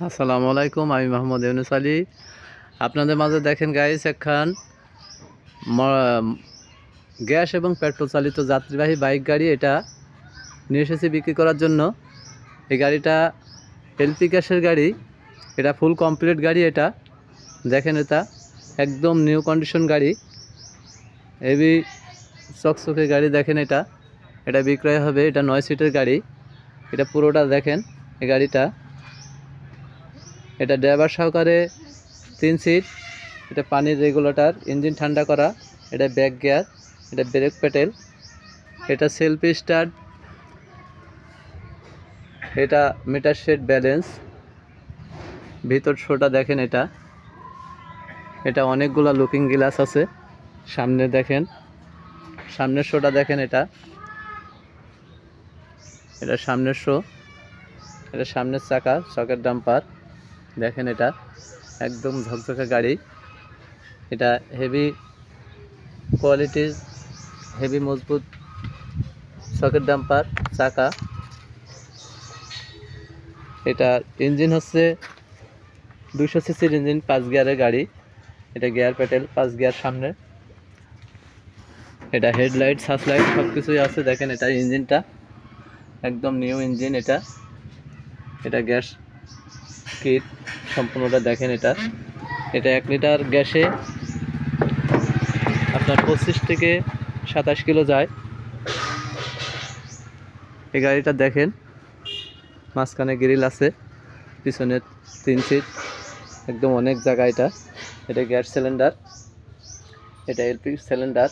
আসসালামু আলাইকুম, আমি মোহাম্মদ ইউনুস আলী। আপনাদের মাঝে দেখেন গাইস একখান গ্যাস এবং পেট্রোল চালিত যাত্রীবাহী বাইক গাড়ি এটা নিয়ে এসেছি বিক্রি করার জন্য। এই গাড়িটা এলপি গ্যাসের গাড়ি, এটা ফুল কমপ্লিট গাড়ি। এটা দেখেন, এটা একদম নিউ কন্ডিশন গাড়ি, হেভি চকচকে গাড়ি। দেখেন এটা বিক্রয় হবে। এটা 9 সিটের গাড়ি। এটা পুরোটা দেখেন এই গাড়িটা। এটা ড্রাইভার সহকারে 3 সিট। এটা পানির রেগুলেটর, ইঞ্জিন ঠান্ডা করা, এটা ব্যাক গিয়ার, এটা ব্রেক প্যাডেল, এটা সেলফ স্টার্ট, এটা মিটার সেট ব্যালেন্স। ভিতর শোটা দেখেন, এটা অনেকগুলো লুকিং গ্লাস আছে। সামনে দেখেন, সামনের শোটা দেখেন, এটা সামনের শো, এটা সামনের চাকা, চকের ডাম্পার দেখেন। এটা একদম ঝকঝকে গাড়ি। এটা হেভি কোয়ালিটির, হেভি মজবুত চকের ডাম্পার, চাকা। এটা ইঞ্জিন হচ্ছে 200 সিসির ইঞ্জিন, 5 গিয়ারের গাড়ি। এটা গিয়ার প্যাডেল, 5 গিয়ার সামনে। এটা হেডলাইট, সার্চলাইট সব কিছুই আছে। দেখেন এটা ইঞ্জিনটা একদম নিউ ইঞ্জিন। এটা গ্যাস কিট সম্পূর্ণটা দেখেন। এটা 1 লিটার গ্যাসে আপনার 25 থেকে 27 কিলো যায়। এই গাড়িটা দেখেন, মাঝখানে গ্রিল আছে, পিছনে 3 সিট, একদম অনেক জায়গা। এটা গ্যাস সিলিন্ডার, এটা এলপি সিলিন্ডার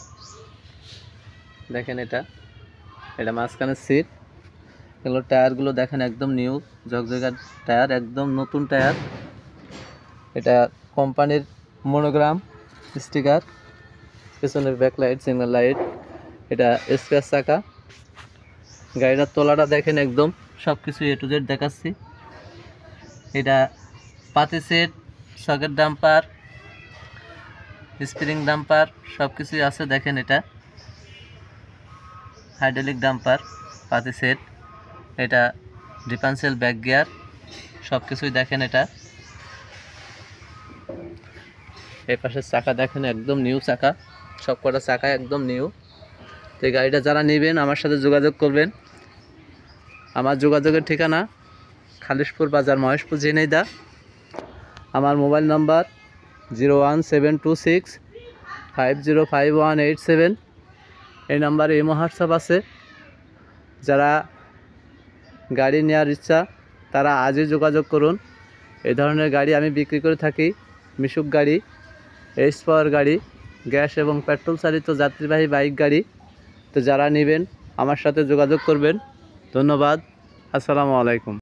দেখেন। এটা মাঝখানে সিট। এগুলো টায়ারগুলো দেখেন একদম নিউ ঝকঝকা টায়ার, একদম নতুন টায়ার। এটা কোম্পানির মনোগ্রাম স্টিকার, পেছনের ব্যাকলাইট, সিগন্যাল লাইট। এটা স্পেস চাকা। গাড়িটার তলাটা দেখেন, একদম সব কিছু এ টু জেড দেখাচ্ছি। এটা পাতি set, socket dumper, spring dumper সব কিছুই আছে। দেখেন এটা হাইড্রোলিক ডাম্পার, পাতি সেট, এটা ডিফারেন্সিয়াল ব্যাক গিয়ার সব কিছুই দেখেন। এই পাশের চাকা দেখেন, একদম নিউ চাকা, সব কটা চাকা একদম নিউ। তো এই গাড়িটা যারা নেবেন আমার সাথে যোগাযোগ করবেন। আমার যোগাযোগের ঠিকানা খালিশপুর বাজার, মহেশপুর, ঝিনাইদহ। আমার মোবাইল নাম্বার 01726505187। এই নাম্বারে ইমো হোয়াটসঅ্যাপ আছে। যারা গাড়ি নেওয়ার ইচ্ছা তারা আজই যোগাযোগ করুন। এই ধরনের গাড়ি আমি বিক্রি করে থাকি। মিশুক গাড়ি, এইচ পাওয়ার গাড়ি, গ্যাস এবং পেট্রোল চালিত যাত্রীবাহী বাইক গাড়ি। তো যারা নেবেন আমার সাথে যোগাযোগ করবেন। ধন্যবাদ। আসসালামু আলাইকুম।